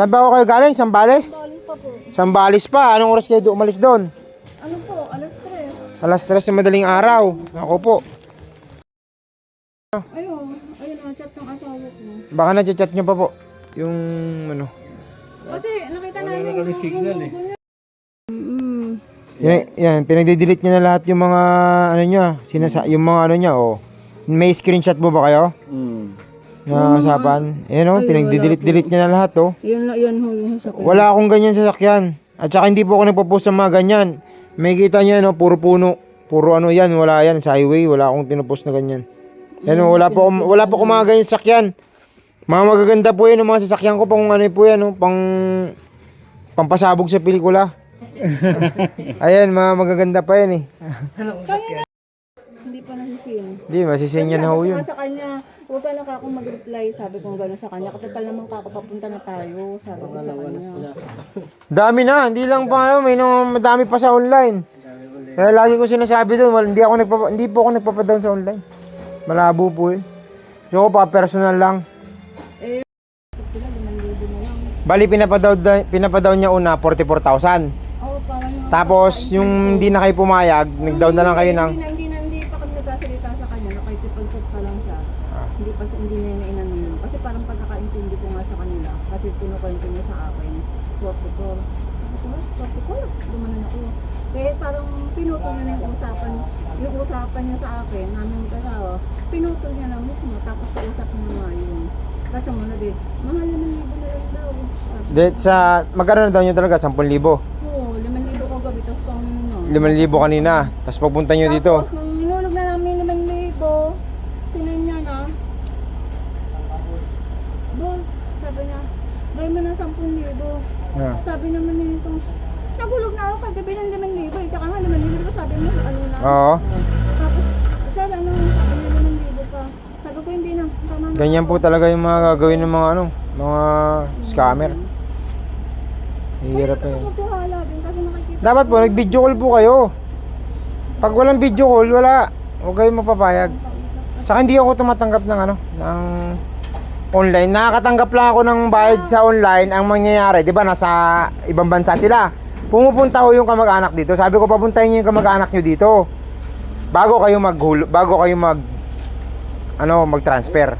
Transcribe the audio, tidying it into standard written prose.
Saan ba ako kayo galing? Sambales? Galing pa po. Sambales pa. Anong oras kayo umalis doon? Ano po? Alas 3. Alas 3 sa madaling araw. Ako po. Ayun ang chat ng asawa ko. Baka na-chat nyo pa po. Yung ano. Kasi nakita namin yung signal eh. Yan, pinagde-delete niya na lahat yung mga ano niya, yung mga ano niya, oh. May screenshot mo ba kayo? Na usapan. Ayun, pinagde-delete niya na lahat, oh. Yan yung sakyan. Wala akong ganyan sa sakyan. At saka hindi po ako nagpo-post sa mga ganyan. May kita niyo, no, puro puno. Puro ano yan, wala yan sa highway, wala akong pinopost na ganyan. Yan, wala po ako mga ganyan sa sakyan. Mga magaganda po yan, mga sasakyan ko, pang ano po yan, no, pampasabog sa pelikula. Ayan, mga magaganda pa yan eh. Hindi pa nasisin. Hindi, masisin yan na ho yun. Sabi ko sa kanya, huwag ka na akong mag-reply. Sabi ko gano'n sa kanya. Katakal naman papunta na tayo. Sabi ko sa kanya. Dami na, hindi lang pa ano, may madami pa sa online. Kaya lagi ko sinasabi doon, hindi po ako nagpapadown sa online. Malabo po yun. So, pa personal lang. Eh, sila 5,000 na lang. Bali, pinapadaw niya una, 44,000. Oo, parang Tapos, yung hindi na kayo pumayag, nag-down na lang kayo ng... Hindi pa kami nagkasalita sa kanya. Nakikipag-chat pa lang siya. Hindi niya na inamin. Kasi parang pagkakaintindi ko nga sa kanila. Kasi pinukwento niya sa akin. 44. Sabi ko, lumanan ako. Kaya parang pinutol niya na yung usapan. Yung usapan niya sa akin, namin mag-asawa, pinutol niya na mismo. Tapos kausap niya nga yun. Kasi muna din, mahal naman libo na lang daw. Magkano na daw niyo talaga? 10,000? Oo, 5,000 ko gabi. Tapos pang 5,000 kanina. Tapos pagpunta niyo dito. Tapos nung hinulog na namin 5,000, sinayin niya na. Boss, sabi niya, gawin mo na 10,000. Yeah. Sabi naman nito, nagulog na ako kagabi ng 5,000. Tsaka nga 5,000 sabi mo, ano na. Oo. Tapos, sir, ano, sabi niya 5,000 pa. Sabi ko, hindi na. Tama na. Ganyan po talaga yung mga gagawin ng mga mga scammer. Hirap na yan. Magkuhala din kasi nakikita. Dapat po, nag-video call po kayo. Pag walang video call, wala. Huwag kayong mapapayag. Tsaka hindi ako tumatanggap ng ng online. Nakakatanggap lang ako ng bayad sa online. Ang mangyayari, di ba, nasa ibang bansa sila. Pumupunta ko yung kamag-anak dito. Sabi ko, papuntahin niyo yung kamag-anak niyo dito. Bago kayo mag-transfer.